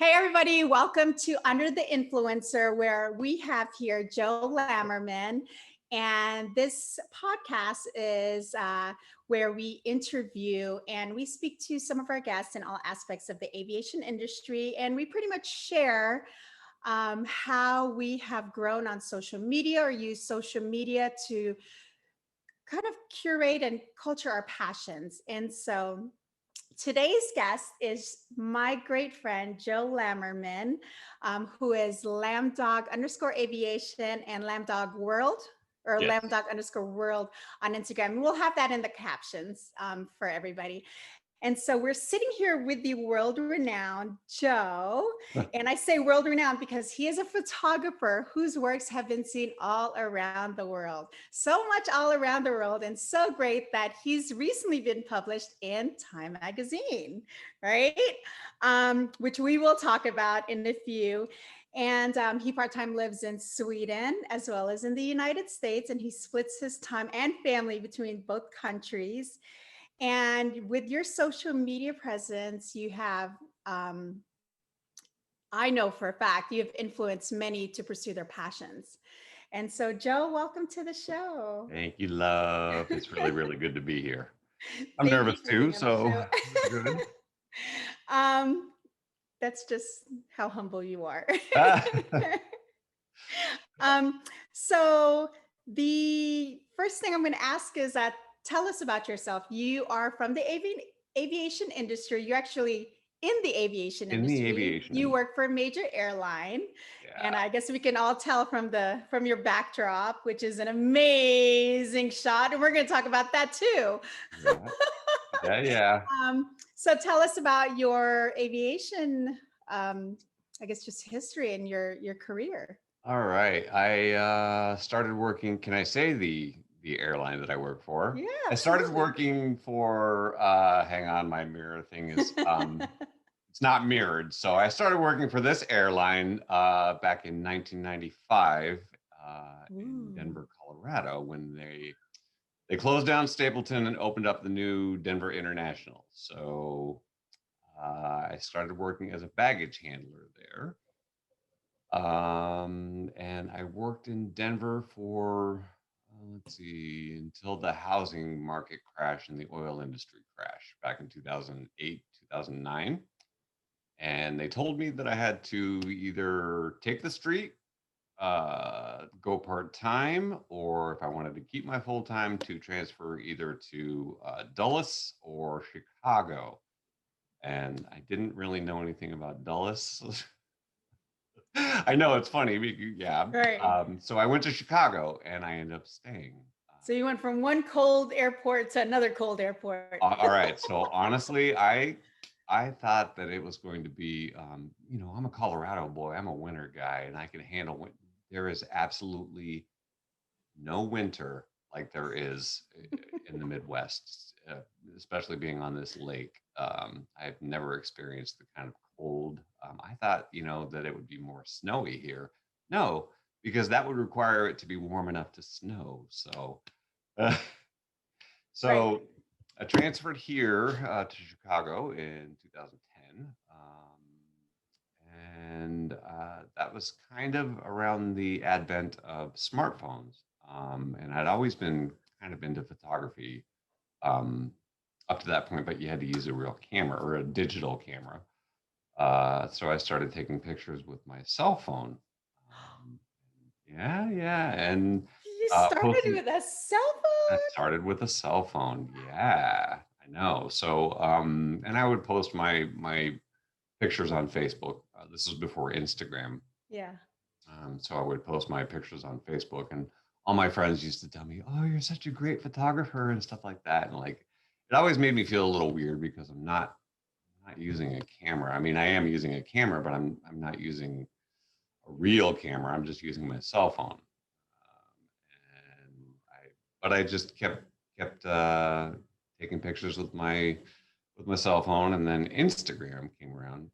Hey, everybody, welcome to Under the Influencer, where we have here Joe Lammerman. And this podcast is where we interview and we speak to some of our guests in all aspects of the aviation industry. And we pretty much share how we have grown on social media or use social media to kind of curate and culture our passions. And so today's guest is my great friend, Joe Lammerman, who is Lambdog underscore aviation and Lambdog world or Yes. Lambdog underscore world on Instagram. We'll have that in the captions for everybody. And so we're sitting here with the world renowned Joe. And I say world renowned because he is a photographer whose works have been seen all around the world. So much all around the world, and so great that he's recently been published in Time Magazine, right? Which we will talk about in a few. And he part-time lives in Sweden as well as in the United States, and he splits his time and family between both countries. And with your social media presence, you have, I know for a fact, you have influenced many to pursue their passions. And so, Joe, welcome to the show. Thank you, love. It's really, really good to be here. I'm Thank you nervous for too, being on the so show. good. um, that's just how humble you are. Ah, um, so the first thing I'm going to ask is that tell us about yourself. You are from the aviation industry. You're actually in the aviation in the industry. aviation You industry. work for a major airline, and Yeah. I guess we can all tell from your backdrop, which is an amazing shot, and we're going to talk about that too. Yeah. Yeah. Yeah. So tell us about your aviation, I guess, just history and your career. All right. I started working. Can I say the airline that I work for? Yeah, I started absolutely. working for hang on, my mirror thing is it's not mirrored. So I started working for this airline back in 1995 in Ooh. Denver, Colorado, when they closed down Stapleton and opened up the new Denver International. So I started working as a baggage handler there. And I worked in Denver for, let's see, until the housing market crash and the oil industry crash back in 2008, 2009. And they told me that I had to either take the street, go part time, or if I wanted to keep my full time, to transfer either to Dulles or Chicago. And I didn't really know anything about Dulles. I know it's funny. Yeah. Right. So I went to Chicago and I ended up staying. So you went from one cold airport to another cold airport. All right. So honestly, I thought that it was going to be, I'm a Colorado boy. I'm a winter guy, and I can handle winter. There is absolutely no winter like there is in the Midwest, especially being on this lake. I've never experienced the kind of cold. I thought, that it would be more snowy here. No, because that would require it to be warm enough to snow. So, uh, Right. so I transferred here to Chicago in 2010. And that was kind of around the advent of smartphones. And I'd always been kind of into photography um, up to that point, but you had to use a real camera or a digital camera. So I started taking pictures with my cell phone. Um, yeah, yeah. And You started posting, with a cell I phone? started with a cell phone. Yeah, I know. So, and I would post my pictures on Facebook. This was before Instagram. Yeah. So I would post my pictures on Facebook, and all my friends used to tell me, "Oh, you're such a great photographer," and stuff like that. And like, it always made me feel a little weird because I'm not using a camera. I mean, I am using a camera, but I'm not using a real camera. I'm just using my cell phone. And but I just kept taking pictures with my cell phone, and then Instagram came around.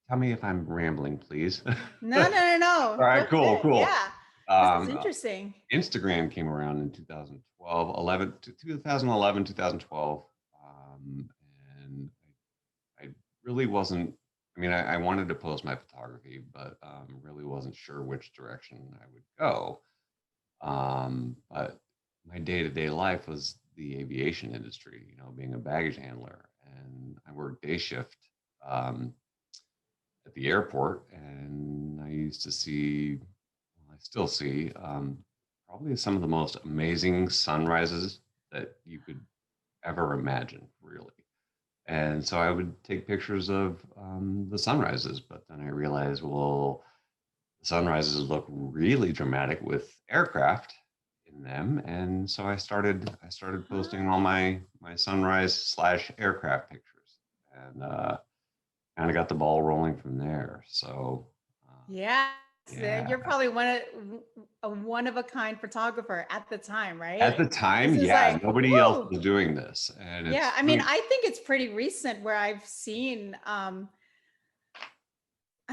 Tell me if I'm rambling, please. No, no, no, All no. Go right, cool, ahead. cool. Yeah. This is Um, uh, interesting. Instagram came around in 2012, 11, 2011, 2012. And I really wasn't I mean, I wanted to post my photography, but really wasn't sure which direction I would go. But my day-to-day life was the aviation industry, being a baggage handler, and I worked day shift um, at the airport, and I used to see, well, I still see, probably some of the most amazing sunrises that you could ever imagine, really. And so I would take pictures of the sunrises, but then I realized, well, the sunrises look really dramatic with aircraft in them, and so I started posting all my sunrise slash aircraft pictures, and kind of got the ball rolling from there. So Yeah. yeah, You're probably a one of a kind photographer at the time, at right? the time, This is yeah, like, nobody else woo. was doing this, and Yeah. it's I mean, funny. I think it's pretty recent where I've seen, I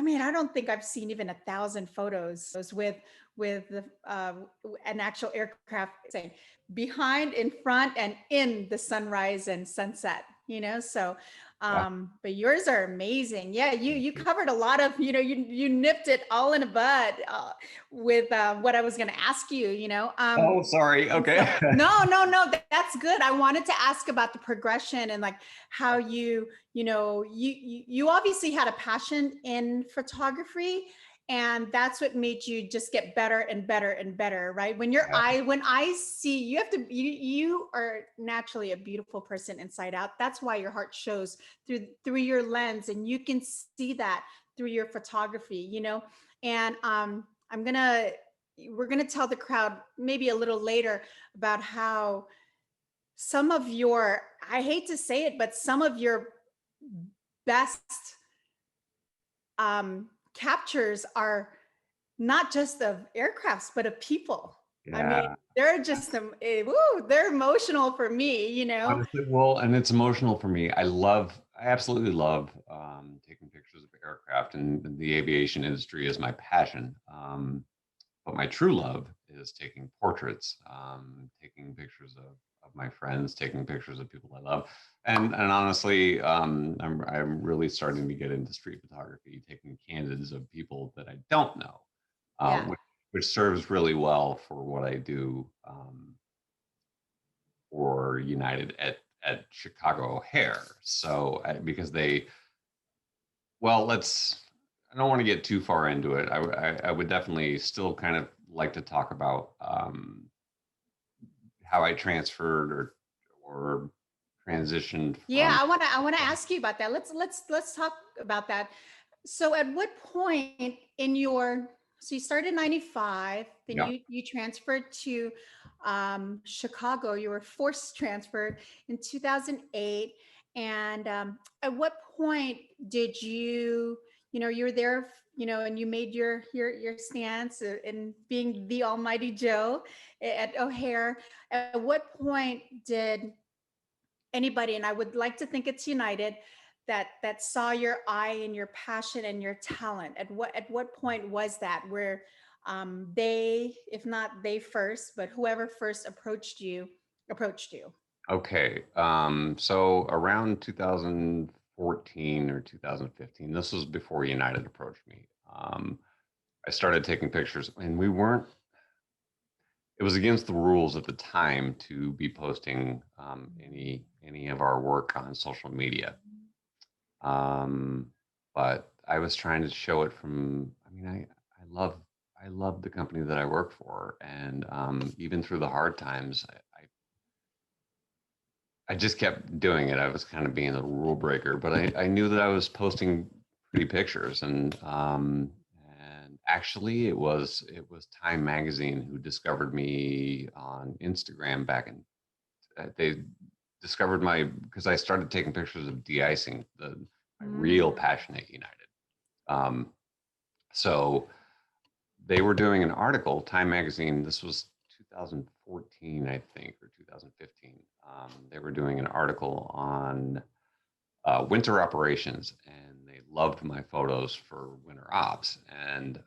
mean, I don't think I've seen even 1,000 photos with an actual aircraft saying behind, in front, and in the sunrise and sunset. So Yeah, but yours are amazing. Yeah, you covered a lot of, you nipped it all in a bud with what I was going to ask you. oh, sorry, And so, okay. no, no, no, that's good. I wanted to ask about the progression and like how you obviously had a passion in photography, and that's what made you just get better and better and better, right? When I see you, have to you are naturally a beautiful person inside out. That's why your heart shows through your lens, and you can see that through your photography, and I'm gonna we're going to tell the crowd maybe a little later about how some of your, I hate to say it, but some of your best captures are not just of aircrafts, but of people. I mean, Yeah. they're just, they're emotional for me. Honestly, well, and it's emotional for me. I absolutely love taking pictures of aircraft, and the aviation industry is my passion. But my true love is taking portraits, taking pictures of my friends, taking pictures of people I love, and honestly, I'm really starting to get into street photography, taking candids of people that I don't know, Yeah. which serves really well for what I do. For United at Chicago O'Hare. So because well, I don't want to get too far into it. I would definitely still kind of like to talk about how I transferred or transitioned Yeah, from. I want to ask you about that. Let's talk about that. So at what point in your, so you started in 95, then Yeah. you transferred to Chicago. You were forced transferred in 2008. And at what point did you were there, and you made your stance in being the Almighty Joe at O'Hare. At what point did anybody, and I would like to think it's United, that saw your eye and your passion and your talent? At what point was that where they, if not they first, but whoever first approached you? Okay. So around 2014 or 2015, this was before United approached me. I started taking pictures, and we weren't it was against the rules at the time to be posting any of our work on social media. Um, but I was trying to show it from. I mean, I love the company that I work for, and even through the hard times, I just kept doing it. I was kind of being a rule breaker, but I knew that I was posting pretty pictures, and actually it was Time Magazine who discovered me on Instagram back in. They discovered my because I started taking pictures of de-icing, my real Mm. passion at United. Um, so they were doing an article, Time Magazine. This was 2014, I think, or 2015. They were doing an article on winter operations, and they loved my photos for winter ops. And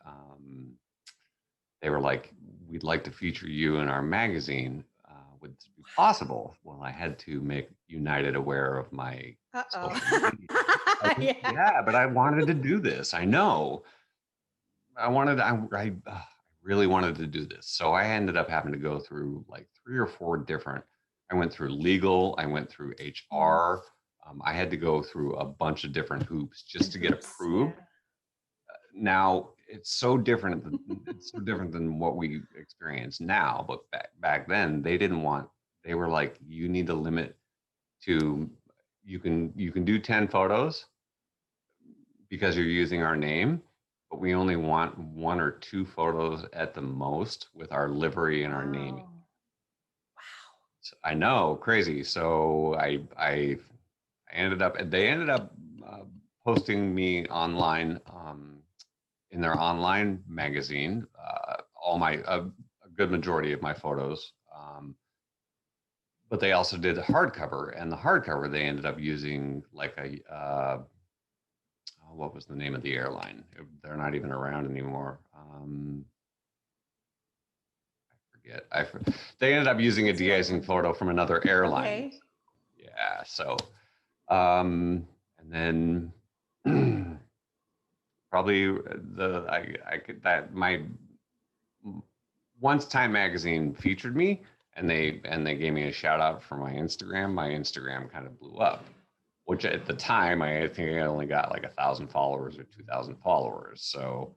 they were like, "We'd like to feature you in our magazine. Would this be possible?" Well, I had to make United aware of my social Uh-oh. media. Yeah. Yeah, but I wanted to do this. I know. I really wanted to do this. So I ended up having to go through like 3 or 4 different. I went through legal. I went through Mm, HR. I had to go through a bunch of different hoops just and to get hoops. Yeah. approved. Now it's so different than what we experience now. But back then, they didn't want. They were like, you need to limit to you can do 10 photos because you're using our name, but we only want 1 or 2 photos at the most with our livery and our naming. Wow. So I know, crazy. So I ended up they ended up uh, posting me online in their online magazine. All my a good majority of my photos. But they also did a hardcover, and the hardcover they ended up using like a what was the name of the airline? They're not even around anymore. Forget. They ended up using a That's okay. de-icing photo from another airline. Okay. Yeah. So, and then probably I could that my once Time Magazine featured me and they gave me a shout out for my Instagram kind of blew up. Which at the time I think I only got like 1,000 followers or 2,000 followers. So,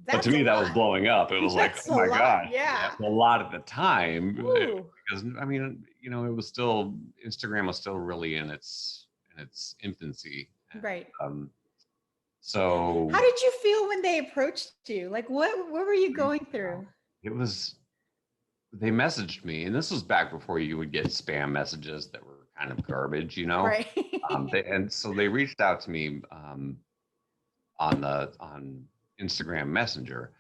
but to That's a me that was lot. blowing up. It was like, That's oh a my lot. gosh, Yeah. that's a lot at the time Ooh. because I mean, it was still Instagram was still really in its infancy, and Right. How so did you feel when they approached you? Like what were you going through? it was they messaged me, and this was back before you would get spam messages that were kind of garbage, Right. and so they reached out to me on Instagram Messenger,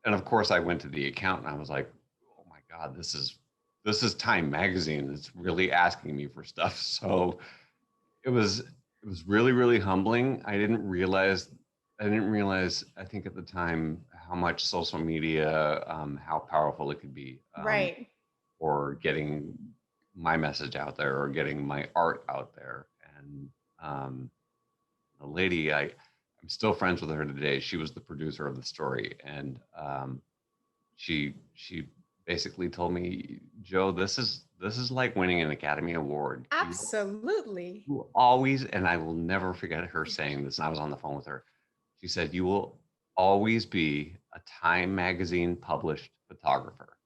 and of course I went to the account and I was like, oh my god, this is Time Magazine. It's really asking me for stuff. So it was really really humbling. I didn't realize I think at the time how much social media how powerful it could be. Right. Or getting my message out there or getting my art out there. And the lady, I'm still friends with her today. She was the producer of the story, and she basically told me, Joe, this is like winning an Academy Award. Absolutely. You always, and I will never forget her saying this. And I was on the phone with her. She said, "You will always be a Time Magazine published photographer."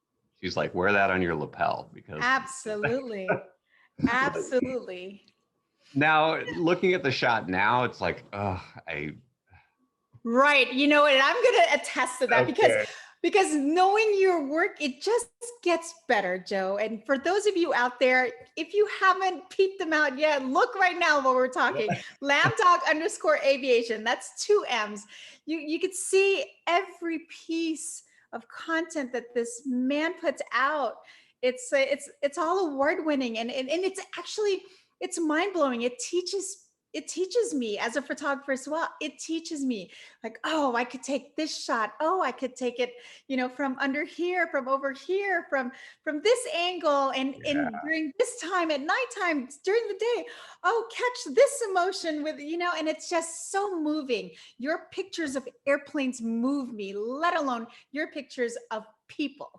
She's like, "Wear that on your lapel because." Absolutely. Absolutely. Now, looking at the shot now, it's like, oh, I Right. You know, and I'm going to attest to that okay. because knowing your work, it just gets better, Joe. And for those of you out there, if you haven't peeped them out yet, look right now while we're talking. Lambdog_aviation. That's 2 M's. You could see every piece of content that this man puts out. It's all award winning, and it's actually it's mind blowing. It teaches me as a photographer as well. It teaches me like, oh, I could take this shot. Oh, I could take it, from under here, from over here, from this angle, and Yeah, in during this time at nighttime, during the day. Oh, catch this emotion and it's just so moving. Your pictures of airplanes move me, let alone your pictures of people.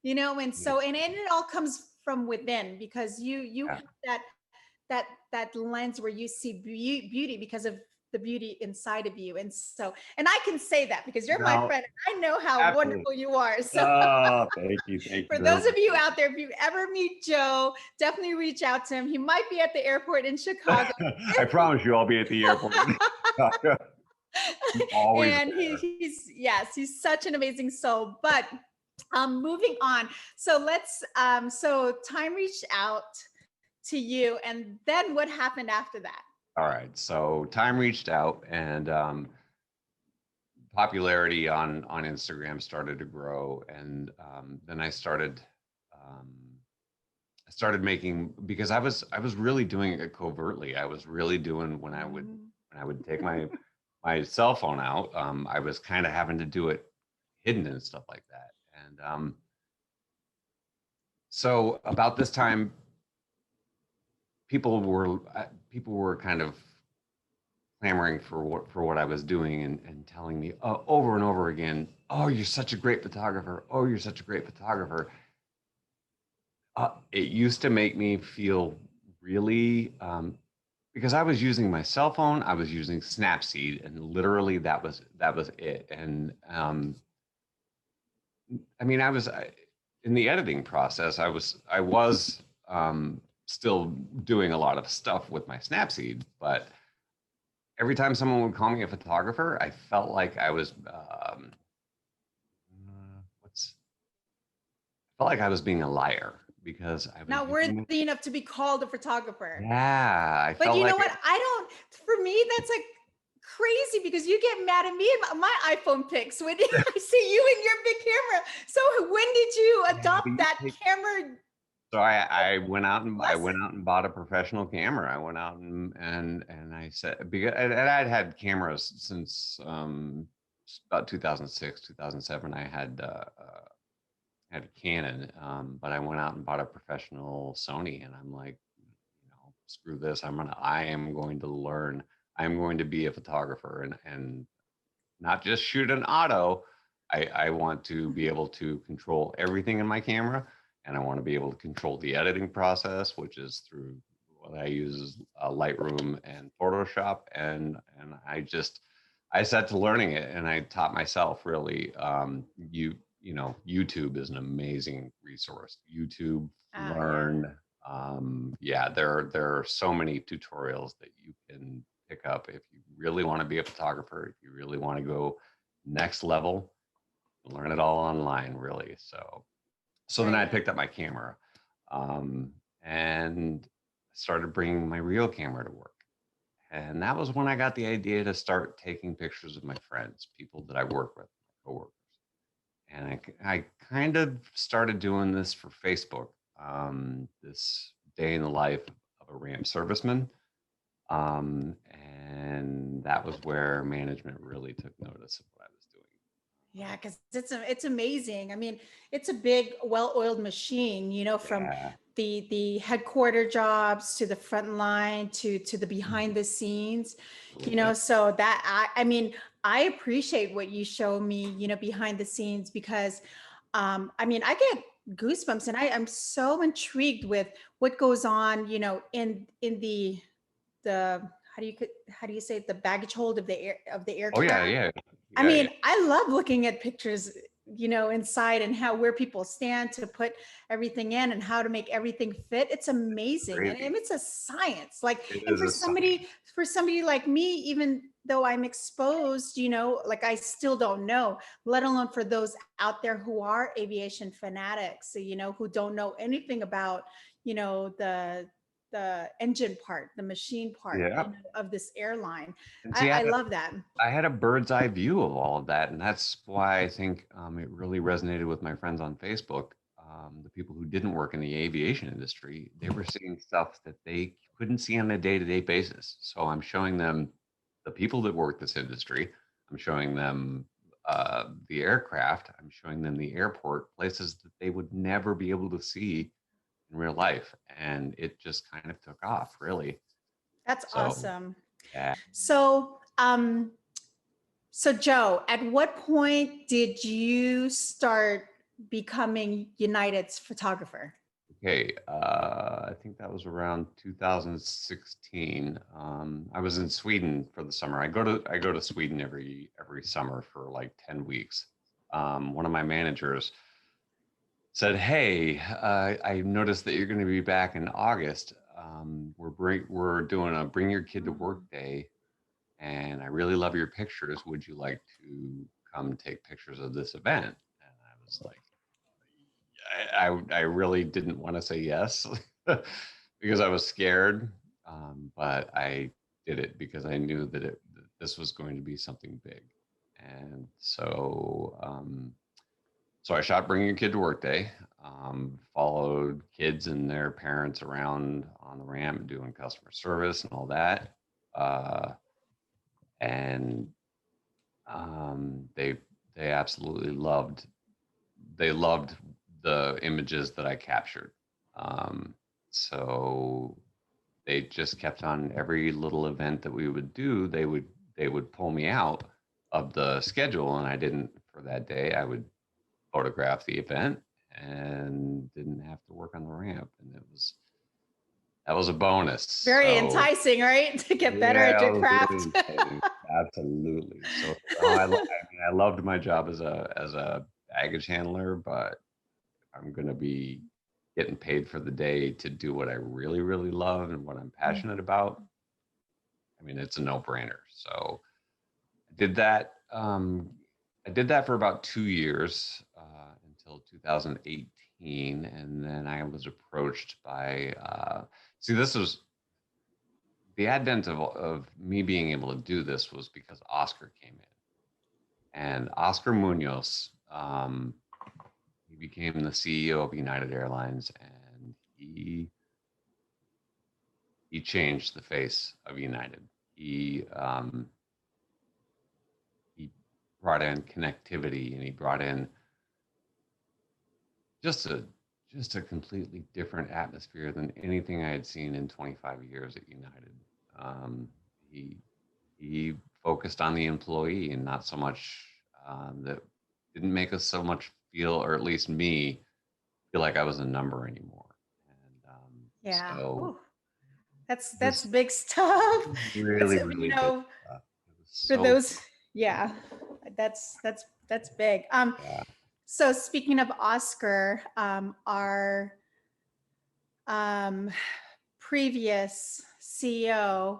And yeah, so and it all comes from within because you yeah. have that lens where you see beauty because of the beauty inside of you. And I can say that because you're my No, friend and I know how absolutely. wonderful you are. So Oh, thank you for very those of much. you out there, if you ever meet Joe, definitely reach out to him. He might be at the airport in Chicago. I promise you, I'll be at the airport. I'm always And there. he's such an amazing soul. But moving on. So time reached out to you, and then what happened after that? All right, so Time reached out, and popularity on Instagram started to grow, and then um, I started making because I was really doing it covertly. I was really doing Mm. when I would take my cell phone out. I was kind of having to do it hidden and stuff like that. And so about this time, people were kind of clamoring for what I was doing and telling me over and over again, "Oh, you're such a great photographer. Oh, you're such a great photographer." It used to make me feel really because I was using my cell phone, I was using Snapseed, and literally that was it. And I mean, in the editing process. I was still doing a lot of stuff with my Snapseed, but every time someone would call me a photographer, I felt like I was what's felt like I was being a liar because I was Not using worthy enough to be called a photographer. yeah, I But felt you know like what? I don't, for me, that's like crazy because you get mad at me and my iPhone pics when I see you and your big camera. So when did you yeah, but adopt you that take camera so I went lesson? out and bought a professional camera. I went out and I said because and I'd had cameras since about 2006, 2007. I had a Canon, but I went out and bought a professional Sony, and I'm like, screw this. I am going to learn. I'm going to be a photographer and not just shoot an auto. I want to be able to control everything in my camera, and I want to be able to control the editing process, which is through what I use is Lightroom and Photoshop, and I set to learning it, and I taught myself really. YouTube is an amazing resource. YouTube, Oh, yeah. learn. Yeah, there are so many tutorials that you can pick up if you really want to be a photographer, if you really want to go next level, learn it all online, really. So then I Right. picked up my camera, um, and started bringing my real camera to work. And that was when I got the idea to start taking pictures of my friends, people that I work with, coworkers. And I kind of started doing this for Facebook, this day in the life of a ramp serviceman. And that was where management really took notice of what I was doing. Yeah, because it's amazing. I mean, it's a big, well-oiled machine, from Yeah, the headquarter jobs to the front line to the behind mhm, the scenes, absolutely. so that I mean, I appreciate what you show me, behind the scenes because I mean, I get goosebumps and I'm so intrigued with what goes on, in the how do you say it, the baggage hold of the Oh yeah, aircraft. yeah, I yeah, yeah. mean, I love looking at pictures, inside and where people stand to put everything in and how to make everything fit. It's amazing. And Crazy. it's a science. Like, It and is a science. for somebody like me, even though I'm exposed, like I still don't know, let alone for those out there who are aviation fanatics, so, who don't know anything about, the engine part, the machine part, Yeah. of this airline. And I, see, I love that. I had a bird's eye view of all of that, and that's why I think it really resonated with my friends on Facebook. The people who didn't work in the aviation industry, they were seeing stuff that they couldn't see on a day-to-day basis. So I'm showing them the people that work this industry. I'm showing them the aircraft. I'm showing them the airport, places that they would never be able to see in real life, and it just kind of took off, really. That's So awesome. yeah. So, so Joe, at what point did you start becoming United's photographer? Okay, I think that was around 2016. I was in Sweden for the summer. I go to Sweden every summer for like 10 weeks. One of my managers said, "Hey, I noticed that you're going to be back in August. We're doing a Bring Your Kid to Work Day, and I really love your pictures. Would you like to come take pictures of this event?" And I was like, I really didn't want to say yes because I was scared, but I did it because I knew that this was going to be something big, and so I shot Bring Your Kid to Work Day. Followed kids and their parents around on the ramp doing customer service and all that, and they absolutely loved the images that I captured. Um, so they just kept on every little event that we would do. They would pull me out of the schedule, and I didn't for that day. I would photograph the event and didn't have to work on the ramp, and that was a bonus. Very So enticing, right? To get better yeah, at it your was really craft. exciting. Absolutely. So I mean, I loved my job as a baggage handler, but I'm going to be getting paid for the day to do what I really, really love and what I'm passionate about. I mean, it's a no-brainer. So I did that. I did that for about 2 years until 2018, and then I was approached by. See, this was the advent of me being able to do this was because Oscar came in, and Oscar Munoz. He became the CEO of United Airlines, and he changed the face of United. He brought in connectivity, and he brought in just a just a completely different atmosphere than anything I had seen in 25 years at United. Um, he he focused on the employee and not so much that didn't make us so much feel, or at least me, feel like I was a number anymore. And Yeah. so Ooh, that's this big stuff. That's really, really big stuff. It was for so those, yeah, that's big. yeah, So speaking of Oscar, our um, previous CEO,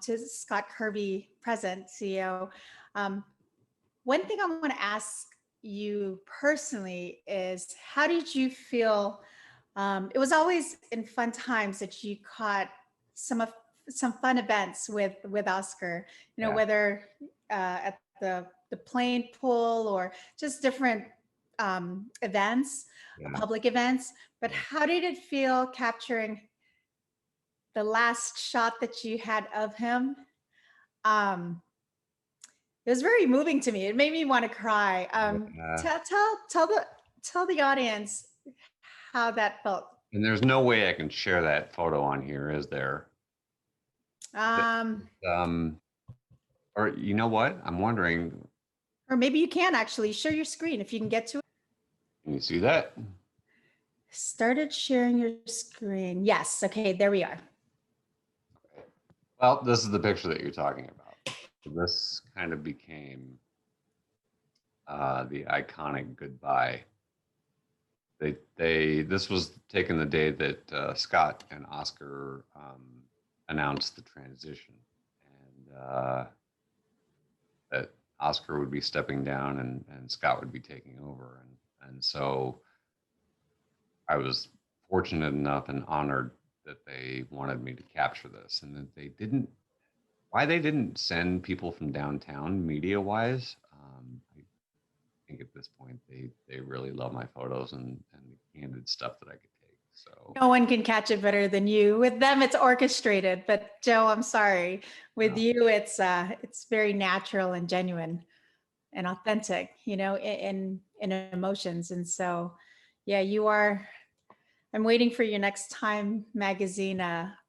to Scott Kirby, present CEO, um, one thing I want to ask you personally is how did you feel? It was always in fun times that you caught some of some fun events with Oscar. You know, yeah, whether at the plane pull or just different events, yeah. public events. But Yeah. how did it feel capturing the last shot that you had of him? Um, it was very moving to me. It made me want to cry. Yeah. Tell the audience how that felt. And there's no way I can share that photo on here, is there? That- Um, Um, or you know what? I'm wondering, or maybe you can actually share your screen if you can get to it. can you see that? Started sharing your screen. Yes. Okay. There we are. Well, this is the picture that you're talking about. This kind of became the iconic goodbye. This was taken the day that Scott and Oscar announced the transition, and that Oscar would be stepping down and Scott would be taking over, and so I was fortunate enough and honored that they wanted me to capture this, and that they didn't. Why they didn't send people from downtown media wise, I think at this point they really love my photos and the candid stuff that I could take. So No one can catch it better than you. With them, it's orchestrated. But Joe, I'm sorry. With no, you, it's very natural and genuine and authentic. You know, in emotions. And so, yeah, you are. I'm waiting for your next Time magazine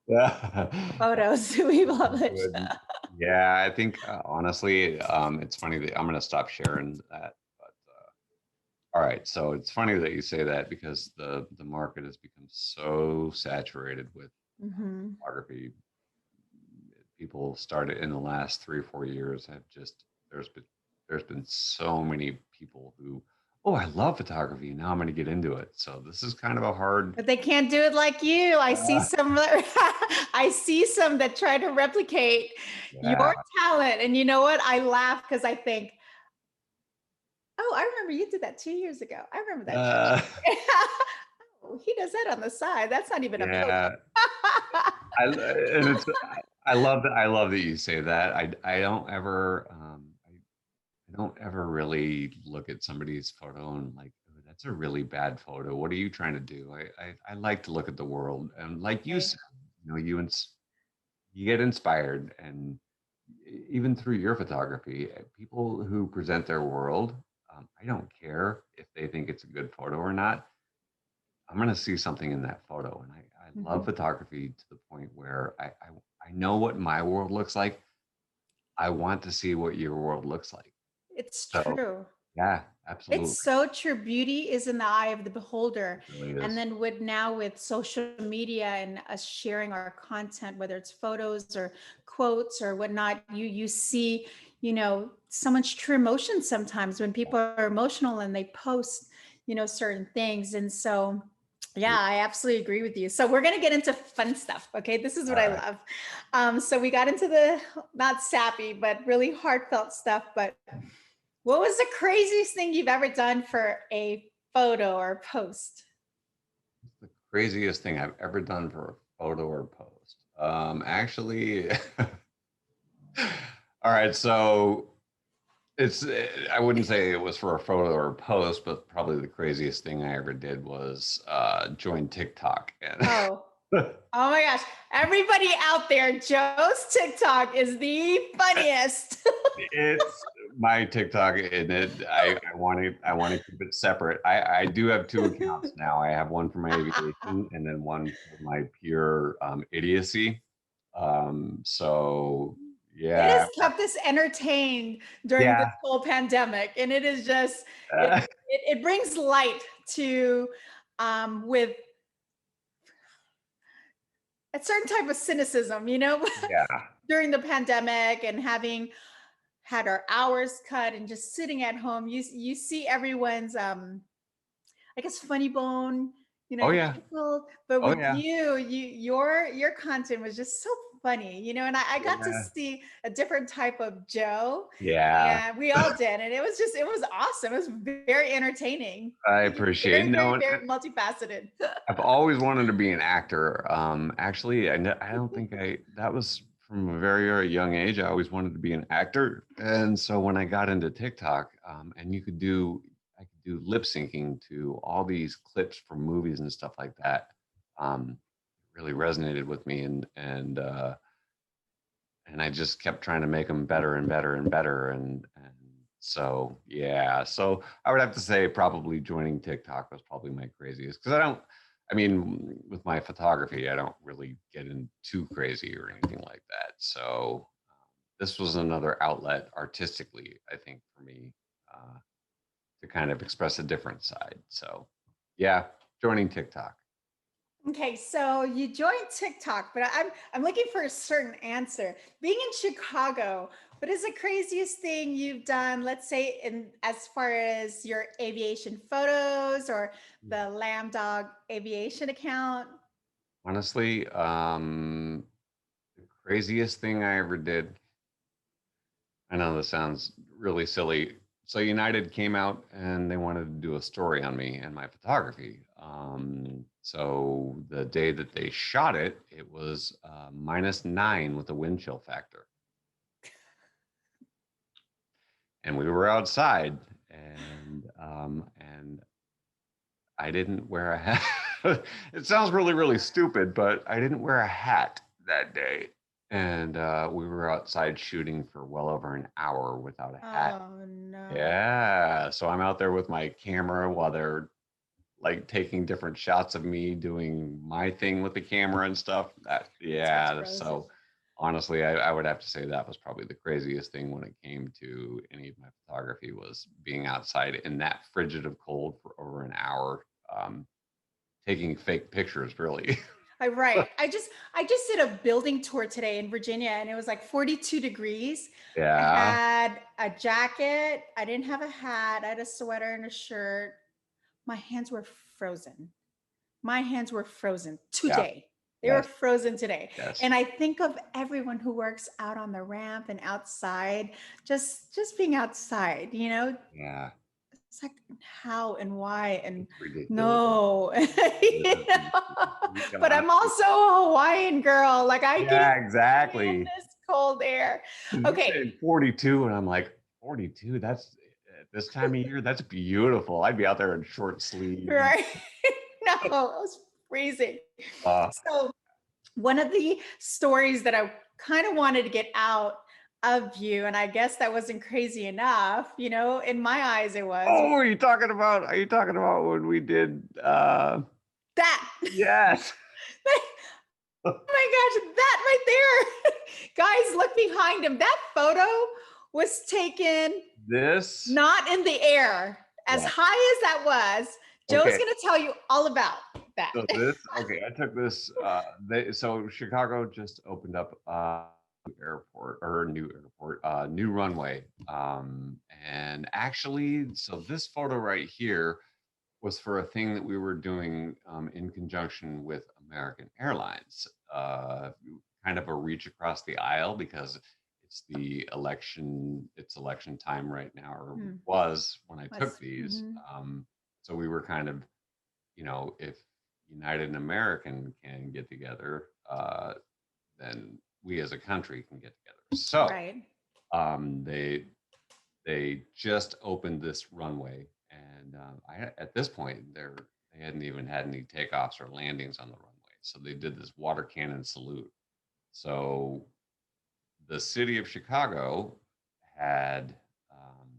yeah, photos to be published. good. Yeah, I think honestly, it's funny that I'm going to stop sharing that. But all right, so it's funny that you say that because the market has become so saturated with Hmm. photography. People started in the last 3 or 4 years have just there's been so many people who, oh, I love photography, now I'm going to get into it. So this is kind of a hard But they can't do it like you. I see some. I see some that try to replicate yeah. your talent, and you know what? I laugh because I think, oh, I remember you did that 2 years ago. I remember that uh, picture. Oh, he does that on the side. That's not even a post. yeah, and it's I love that you say that. I don't ever I don't ever really look at somebody's photo and like, "Oh, that's a really bad photo. What are you trying to do?" I like to look at the world, and like you Okay. said, you get inspired, and even through your photography, people who present their world, I don't care if they think it's a good photo or not. I'm going to see something in that photo, and I love Mhm. photography to the point where I know what my world looks like. I want to see what your world looks like. It's So true. yeah, It's absolutely. so true. Beauty is in the eye of the beholder. It really And is. then with social media and us sharing our content, whether it's photos or quotes or whatnot, you see, someone's true emotion sometimes when people are emotional and they post, certain things. And so yeah, Yeah. I absolutely agree with you. So we're gonna get into fun stuff. Okay. This is All what I right. love. So we got into the not sappy, but really heartfelt stuff. But what was the craziest thing you've ever done for a photo or post? The craziest thing I've ever done for a photo or post. Actually, all right. So it's, I wouldn't say it was for a photo or a post, but probably the craziest thing I ever did was join TikTok. And Oh, oh my gosh. Everybody out there, Joe's TikTok is the funniest. it's my TikTok, and I want to keep it separate. I do have two accounts now. I have one for my aviation and then one for my pure idiocy. So It yeah, has kept us entertained during this yeah. whole pandemic. And it is just, it, uh, it brings light to, with a certain type of cynicism, yeah. during the pandemic and having had our hours cut and just sitting at home, you see everyone's I guess funny bone, Oh get yeah. tickled. But Oh with yeah. your content was just so funny, and I got to Yeah. see a different type of Joe. Yeah. And we all did, and it was awesome. It was very entertaining. I appreciate it. Very, No, very, and very multifaceted. I've always wanted to be an actor. Actually, I don't think that was from a very, very young age. I always wanted to be an actor. And so when I got into TikTok, and I could do lip syncing to all these clips from movies and stuff like that, it really resonated with me. And I just kept trying to make them better and better and better. And so, yeah. So I would have to say probably joining TikTok was probably my craziest because I mean, with my photography, I don't really get in too crazy or anything like that. So this was another outlet artistically, I think, for me to kind of express a different side. So yeah, joining TikTok. Okay, so you joined TikTok, but I'm looking for a certain answer. Being in Chicago, what is the craziest thing you've done? Let's say in as far as your aviation photos or the Lamb Dog Aviation account. Honestly, the craziest thing I ever did. I know this sounds really silly. So United came out and they wanted to do a story on me and my photography. So the day that they shot it, it was -9 with a wind chill factor, and we were outside, and I didn't wear a hat. It sounds really, really stupid, but I didn't wear a hat that day. And we were outside shooting for well over an hour without a hat. Oh no. Yeah. So I'm out there with my camera while they're like taking different shots of me doing my thing with the camera and stuff. Touch Yeah. roses. So honestly, I would have to say that was probably the craziest thing when it came to any of my photography was being outside in that frigid of cold for over an hour, taking fake pictures, really. Right. I just did a building tour today in Virginia and it was like 42 degrees. I Yeah. had a jacket. I didn't have a hat. I had a sweater and a shirt. My hands were frozen. My hands were frozen Yeah. today. They were Yes. frozen today. Yes. And I think of everyone who works out on the ramp and outside, just being outside, Yeah. it's like how and why and It's ridiculous. no. You But got I'm also a Hawaiian girl. Like I can Yeah, stand exactly. this cold air. 'Cause you're Okay. saying 42, and I'm like, 42, that's at this time of year, that's beautiful. I'd be out there in short sleeves. Right. No, it was freezing. Uh, So one of the stories that I kind of wanted to get out of you, and I guess that wasn't crazy enough, in my eyes it was oh, are you talking about when we did that. yes. Oh my gosh, that right there. Guys, look behind him. That photo was taken This, not in the air. As yeah. high as that was, Joe's Okay. going to tell you all about that. So this, okay, I took this. So Chicago just opened up airport or new airport, new runway. And actually, so this photo right here was for a thing that we were doing in conjunction with American Airlines, kind of a reach across the aisle because it's election time right now, or Hmm. was when I took Was, these. So we were kind of, if United and American can get together, then we as a country can get together. So right. they just opened this runway, and at this point they hadn't even had any takeoffs or landings on the runway. So they did this water cannon salute. So the city of Chicago had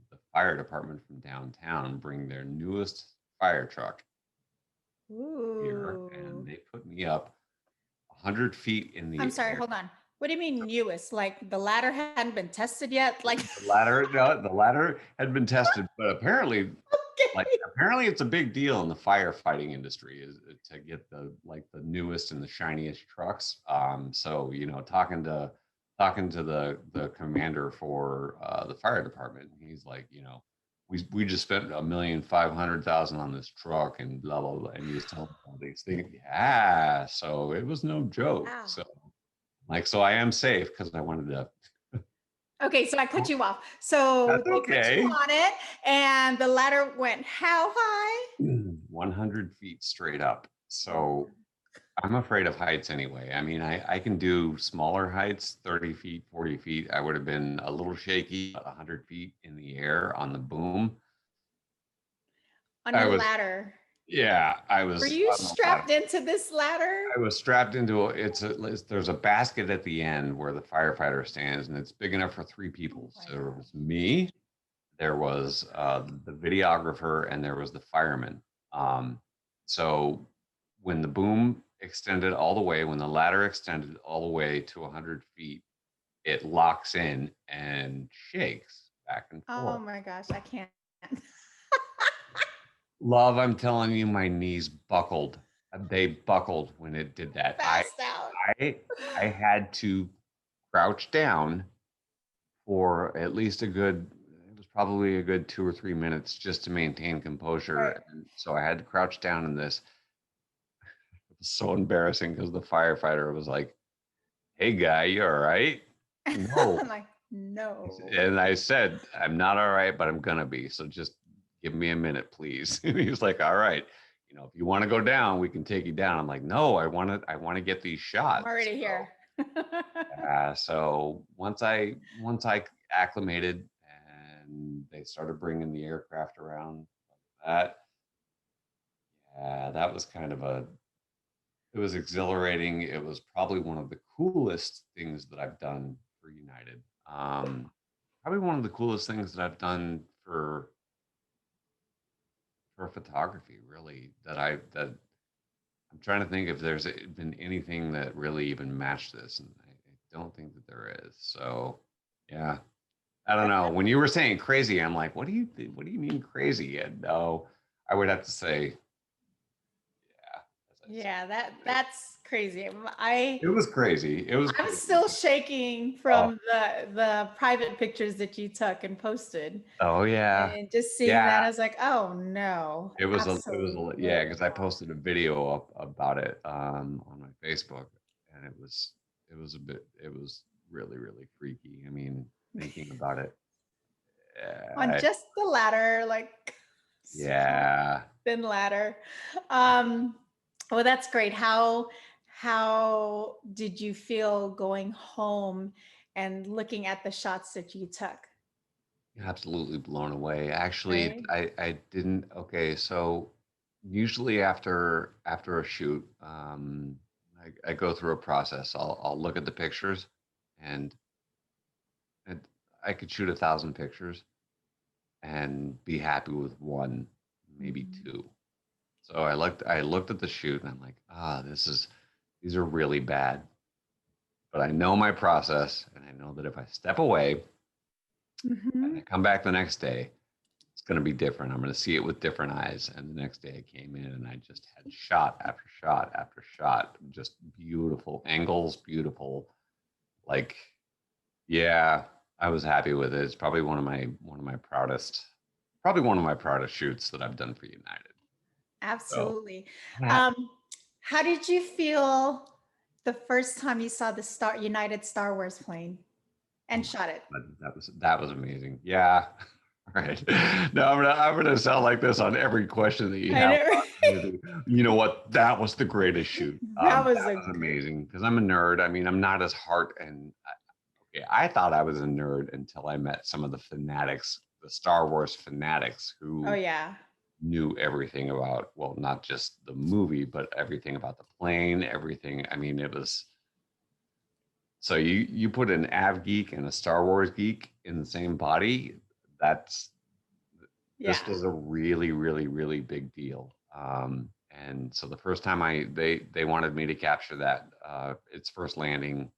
the fire department from downtown bring their newest fire truck here, and Ooh. they put me up 100 feet in I'm the sorry, air. hold on. What do you mean newest? Like the ladder hadn't been tested yet? Like, The ladder, no, the ladder had been tested, but apparently it's a big deal in the firefighting industry is to get the newest and the shiniest trucks. So talking to the commander for the fire department, he's like, we just spent $1,500,000 on this truck and blah blah blah, and he was telling me all these things. Yeah, so it was no joke. wow. So I am safe because I wanted to. Okay, so I cut you off. So That's they put you okay. on it, and the ladder went how high? 100 feet straight up. So I'm afraid of heights anyway. I mean, I can do smaller heights, 30 feet, 40 feet. I would have been a little shaky, 100 feet in the air on the boom. On I a was, ladder. yeah, I Were was you on the ladder. strapped into this ladder? I was strapped into there's a basket at the end where the firefighter stands, and it's big enough for three Oh people. my So there gosh. was me, there was the videographer, and there was the fireman. So when the boom extended all the way, when the ladder extended all the way to 100 feet, it locks in and shakes back and Oh forth. my gosh, I can't. Love, I'm telling you, my knees buckled. They buckled when it did that. Passed out. I I had to crouch down for at least it was probably a good 2 or 3 minutes just to maintain Right. composure. And so I had to crouch down in this. It was so embarrassing because the firefighter was like, "Hey guy, you all right?" No. I'm like, no. And I said, "I'm not all right, but I'm gonna be. So just give me a minute, please." And he was like, "All right. If you want to go down, we can take you down." I'm like, "No, I want to get these I'm shots." already here. So once I acclimated and they started bringing the aircraft around, that that was it was exhilarating. It was probably one of the coolest things that I've done for United. Probably one of the coolest things that I've done for photography, really. That I'm trying to think if there's been anything that really even matched this, and I don't think that there is. So yeah, I don't know. When you were saying crazy, I'm like, what do you mean crazy? And no, I would have to say, yeah, as I said, Yeah, it, that's crazy. I it was crazy. It was I'm crazy. still shaking Oh, from the private pictures that you took and posted. oh yeah, And just seeing that, yeah. I was like, oh no, Yeah, absolutely because I not. posted a video up about it on my Facebook, and it was really really freaky. I mean, thinking about it, On yeah, just the ladder, like small, yeah. thin ladder. Um, well, that's great. How did you feel going home and looking at the shots that you took? Absolutely blown away. Actually, Right? I didn't. Okay, so usually after a shoot, I go through a process. I'll look at the pictures, and, and I could shoot 1,000 pictures and be happy with one, maybe Mhm. two. So I looked at the shoot, and I'm like, these are really bad, but I know my process, and I know that if I step away and I Mhm. come back the next day, it's going to be different. I'm going to see it with different eyes. And the next day I came in and I just had shot after shot after shot, just beautiful angles, beautiful. Like, yeah, I was happy with it. It's probably probably one of my proudest shoots that I've done for United. So Absolutely. I'm happy. Um, how did you feel the first time you saw the United Star Wars plane Oh and my shot it? God, that was amazing. Yeah. Right. No, I'm gonna sound like this on every question that you I have. know. You know what? That was the greatest shoot. That was That a was amazing because I'm a nerd. I mean, I'm not as hard and okay, I thought I was a nerd until I met some of the fanatics, the Star Wars fanatics oh who yeah. knew everything about, well, not just the movie, but everything about the plane, everything. I mean, it was so you put an Av geek and a Star Wars geek in the same body. That's this Yeah. was a really, really, really big deal. And so the first time they wanted me to capture that its first landing,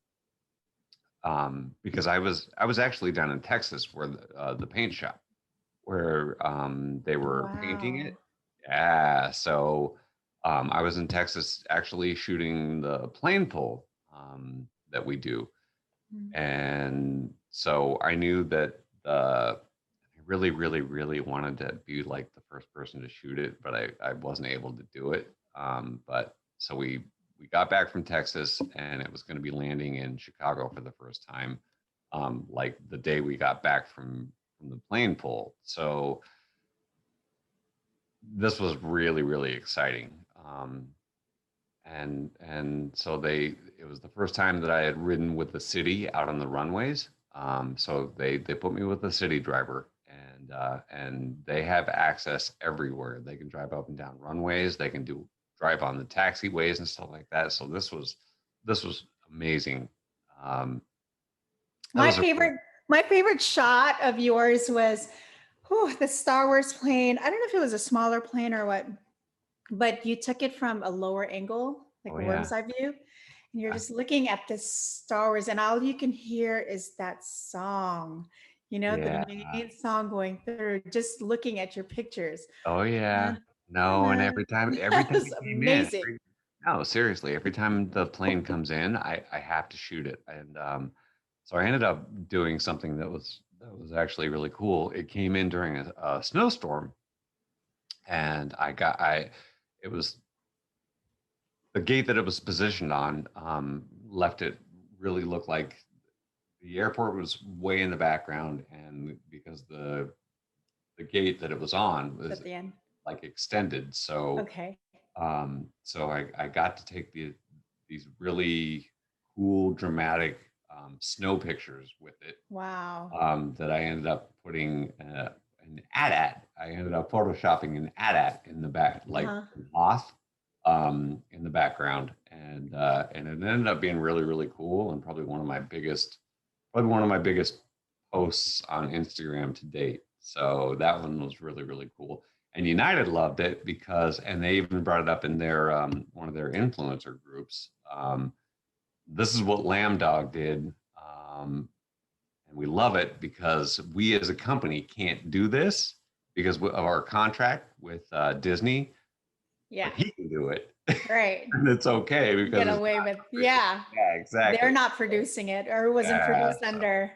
because I was actually down in Texas where the paint shop where they were painting it. Wow. Yeah, so I was in Texas actually shooting the plane pull that we do, Mm. and so I knew that I really, really, really wanted to be like the first person to shoot it, but I wasn't able to do it. But so we got back from Texas, and it was going to be landing in Chicago for the first time, like the day we got back from the plane pull. So this was really, really exciting. And so it was the first time that I had ridden with the city out on the runways. So they put me with the city driver, and they have access everywhere. They can drive up and down runways. They can drive on the taxiways and stuff like that. So this was amazing. Um, that My was a really, favorite my favorite shot of yours was the Star Wars plane. I don't know if it was a smaller plane or what, but you took it from a lower angle, like oh a yeah, bird's eye view, and you're yeah, just looking at this Star Wars, and all you can hear is that song, the yeah. main song going through, just looking at your pictures. Oh yeah. And No, and every that time was it came in, amazing. no, seriously, every time the plane comes in, I have to shoot it. And so I ended up doing something that was actually really cool. It came in during a snowstorm, and it was the gate that it was positioned on, left it really look like the airport was way in the background, and because the gate that it was on It's was at the end. like extended. Okay. So I got to take these really cool, dramatic snow pictures with it Wow. that I ended up putting an AT-AT. I ended up photoshopping an AT-AT in the back, like Uh-huh. moth in the background, and it ended up being really, really cool, and probably one of my biggest posts on Instagram to date. So that one was really, really cool. And United loved it and they even brought it up in their one of their influencer groups. This is what Lamb Dog did, and we love it because we as a company can't do this because of our contract with Disney, Yeah. but he can do it, Right. and it's okay because Get it's away with, yeah. not. Yeah, They're exactly. not producing it, or it wasn't Yeah, produced so, under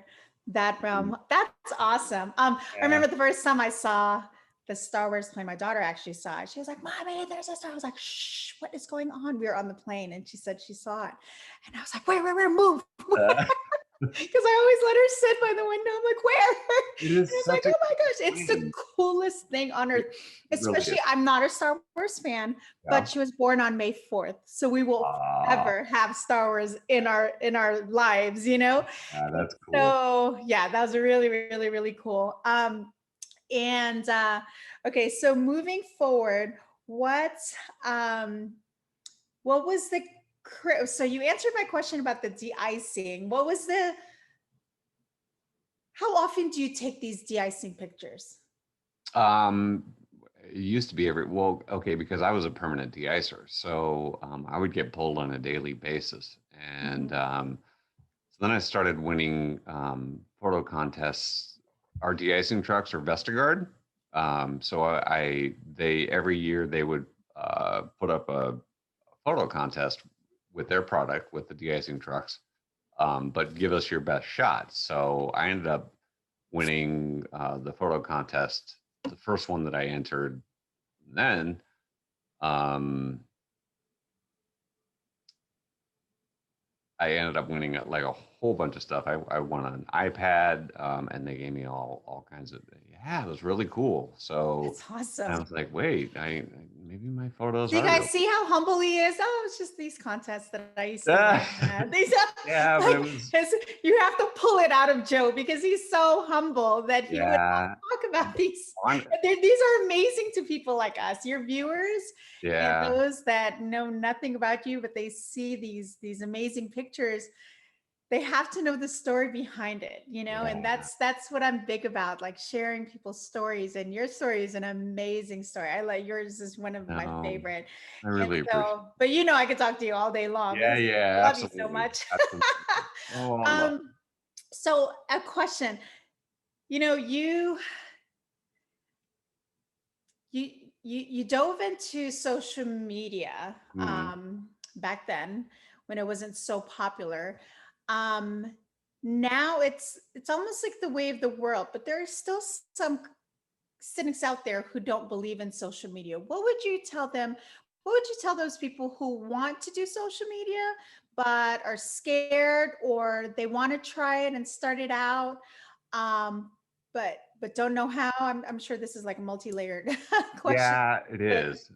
that realm. That's awesome. I yeah. remember the first time I saw the Star Wars plane, my daughter actually saw it. She was like, "Mommy, there's a star." I was like, "Shh, what is going on?" We were on the plane, and she said she saw it, and I was like, "Where, move!" Uh, Because I always let her sit by the window. I'm like, "Where?" it And is I'm like, such a "Oh my cool gosh, it's the plane. coolest thing on earth." It really Especially, is. I'm not a Star Wars fan, Yeah. but she was born on May 4th, so we will Ah, ever have Star Wars in our lives. yeah, that's cool. So yeah, that was really, really, really cool. And okay, so moving forward, what um what was the so you answered my question about the de-icing. What was the How often do you take these de-icing pictures? Um, it used to be okay, because I was a permanent de-icer, so I would get pulled on a daily basis, and so then I started winning photo contests. Our de-icing trucks are Vestagard, so they every year they would put up a photo contest with their product with the de-icing trucks, but give us your best shot. So I ended up winning the photo contest, the first one that I entered. Then um, I ended up winning like a whole bunch of stuff. I won an iPad, and they gave me all kinds of. Yeah, it was really cool. So That's I awesome. was like, wait, maybe my photos So you are guys real. see how humble he is? Oh, it's just these contests that I used to Yeah, win. These are yeah, but like it was you have to pull it out of Joe because he's so humble that he would yeah, talk about these. on These are amazing to people like us, your viewers, and yeah, those that know nothing about you, but they see these amazing pictures. They have to know the story behind it, and yeah. that's what I'm big about, like sharing people's stories. And your story is an amazing story. I like yours is one of my No, favorite. I And really appreciate. so, but I could talk to you all day long Yeah, because yeah, I love you so absolutely, much. absolutely. Oh, I love. um, so a question, you know, you you dove into social media Mm, back then when it wasn't so popular. Um, Now it's almost like the way of the world, but there are still some cynics out there who don't believe in social media. What would you tell them? What would you tell those people who want to do social media but are scared, or they want to try it and start it out, um, but don't know how? I'm sure this is like a multi-layered question. yeah, it But is.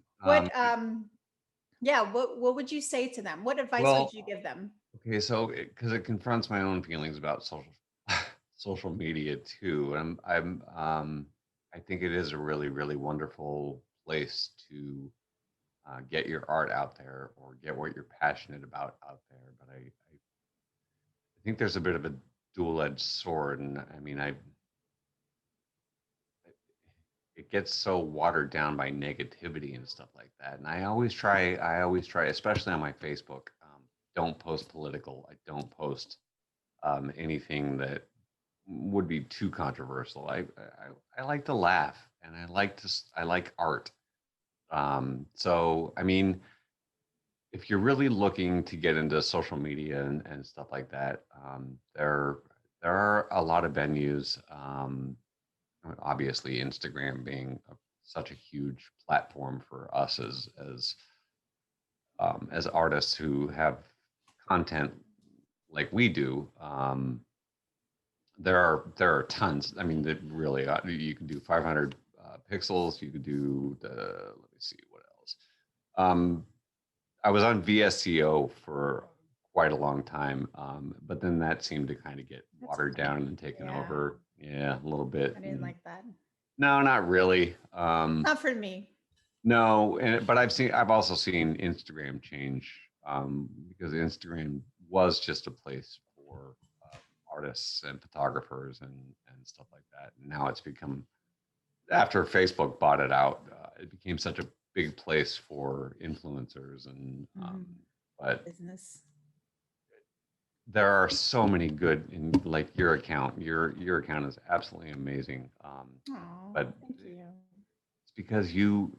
yeah, what would you say to them? What advice would Well, you give them? okay, so because it confronts my own feelings about social media too. I think it is a really, really wonderful place to get your art out there or get what you're passionate about out there. But I think there's a bit of a dual-edged sword, and I mean, it gets so watered down by negativity and stuff like that. And I always try, especially on my Facebook. Don't post political. I don't post anything that would be too controversial. I like to laugh, and I like art. So I mean, if you're really looking to get into social media and stuff like that, there are a lot of venues. Obviously, Instagram being such a huge platform for us as artists who have content like we do. There are tons. I mean, that really you can do 500 pixels. You could do the. Let me see what else. Um, I was on VSCO for quite a long time, but then that seemed to kind of get That's watered down and taken yeah, over. Yeah, a little bit. I didn't And like that. no, not really. Not for me. No, but I've also seen Instagram change, because Instagram was just a place for artists and photographers and stuff like that. And now it's become, after Facebook bought it out, it became such a big place for influencers. And Mhm. but Business. there are so many good in, like, your account. Your account is absolutely amazing. Oh, But thank you. it's because you,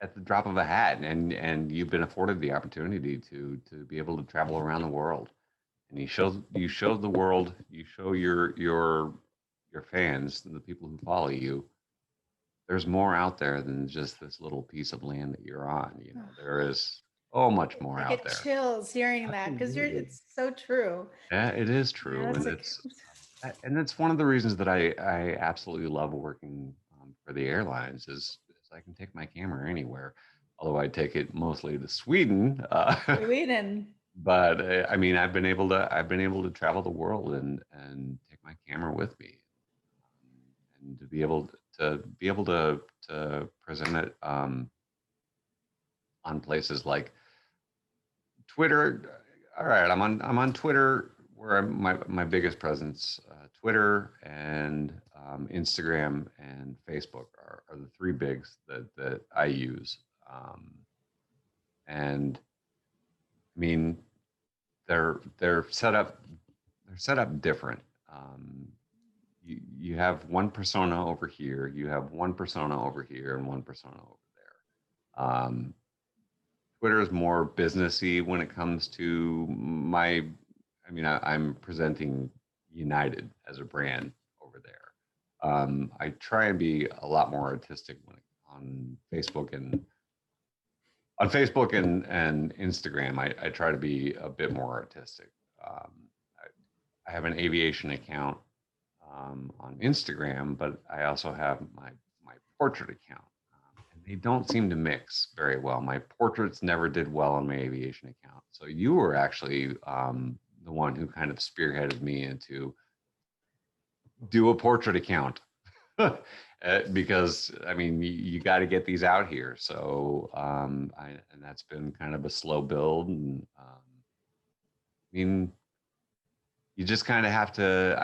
at the drop of a hat, and you've been afforded the opportunity to be able to travel around the world, and you show the world, you show your fans and the people who follow you, there's more out there than just this little piece of land that you're on. There is so much more I out get there. chills hearing that because Absolutely. it's so true. Yeah, it is Yeah, true, that's and like it's one of the reasons that I absolutely love working for the airlines is I can take my camera anywhere. Although I take it mostly to Sweden, Sweden. but I mean, I've been able to travel the world and take my camera with me, and to be able to present it on places like Twitter. All right, I'm on Twitter, where my biggest presence. Twitter and Instagram and Facebook are the three bigs that I use. And I mean, they're set up different. You have one persona over here, you have one persona over here, and one persona over there. Twitter is more businessy when it comes to my. I mean, I'm presenting United as a brand over there. I try and be a lot more artistic on Facebook and and Instagram. I try to be a bit more artistic. I have an aviation account on Instagram, but I also have my portrait account, and they don't seem to mix very well. My portraits never did well on my aviation account. So you were actually the one who kind of spearheaded me into do a portrait account. Because I mean, you got to get these out here. So and that's been kind of a slow build. And I mean, you just kind of have to.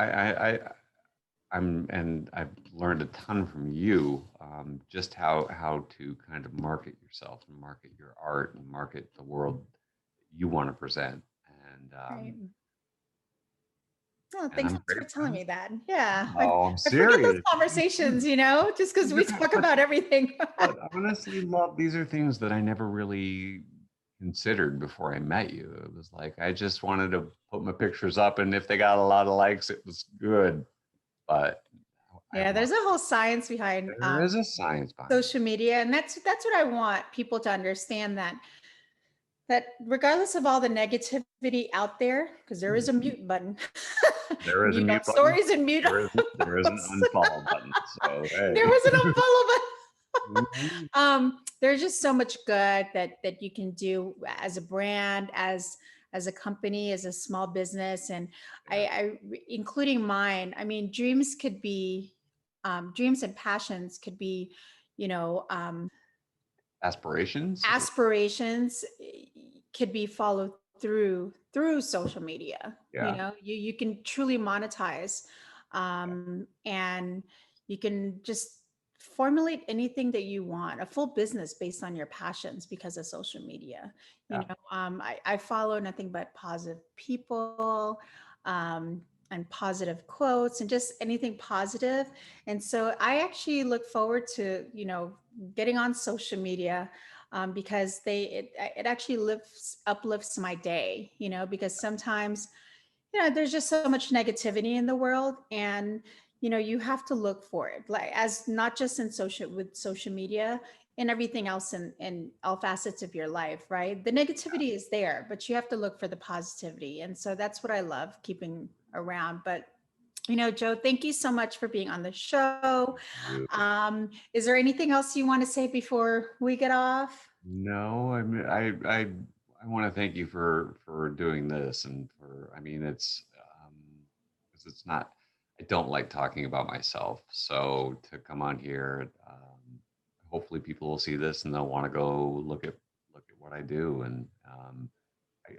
And I've learned a ton from you, just how to kind of market yourself and market your art and market the world you want to present. And Right. Oh, and thanks I'm for telling me that. Yeah. Oh, I'm I forget those serious. conversations, just because we talk about everything. But honestly, love, these are things that I never really considered before I met you. It was like I just wanted to put my pictures up, and if they got a lot of likes, it was good. But Yeah, there's a whole science behind there is a science behind it. social media, and that's what I want people to understand, that regardless of all the negativity out there, because there is a mute button. There is a Mute all mute button. stories and mute. There is an unfollow button. So hey. There was an unfollow button. Mhm. There's just so much good that you can do as a brand, as a company, as a small business, and I including mine. I mean, dreams could be, dreams and passions could be, Aspirations. aspirations could be followed through social media. Yeah. You can truly monetize, and you can just formulate anything that you want, a full business based on your passions because of social media. Yeah. I follow nothing but positive people, and positive quotes and just anything positive. And so I actually look forward to getting on social media, because it actually uplifts my day, because sometimes there's just so much negativity in the world, and you have to look for it, like, as not just in social media, and everything else in all facets of your life, right? The negativity is there, but you have to look for the positivity, and so that's what I love keeping around. But Joe, thank you so much for being on the show. You. Is there anything else you want to say before we get off? No, I mean, I want to thank you for doing this, and I mean, it's 'cause it's not. I don't like talking about myself, so to come on here, hopefully people will see this and they'll want to go look at what I do, and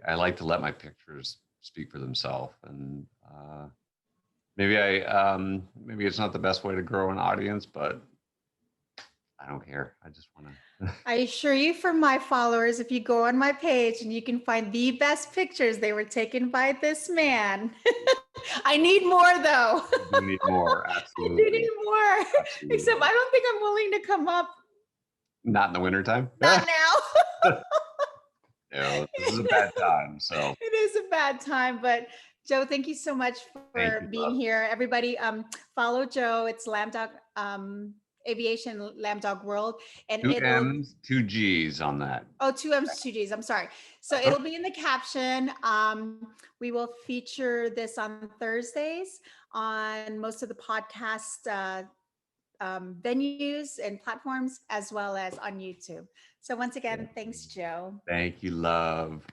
I like to let my pictures speak for themselves, and maybe it's not the best way to grow an audience, but I don't care. I just want to. I assure you, for my followers, if you go on my page and you can find the best pictures, they were taken by this man. I need more, though. You do need more, I do absolutely. need more. Absolutely. Except I don't think I'm willing to come up. Not in the wintertime? Not now. No, this is a bad time. So It is a bad time, but Joe, thank you so much thank for you, being love. here. Everybody, follow Joe. It's Lambdog Aviation, Lambdog World, and Two it'll. M's, two G's on that. Oh, two M's, two G's. I'm sorry. So That's it'll okay. be in the caption. We will feature this on Thursdays on most of the podcast venues and platforms, as well as on YouTube. So once again, thanks, Joe. Thank you, love.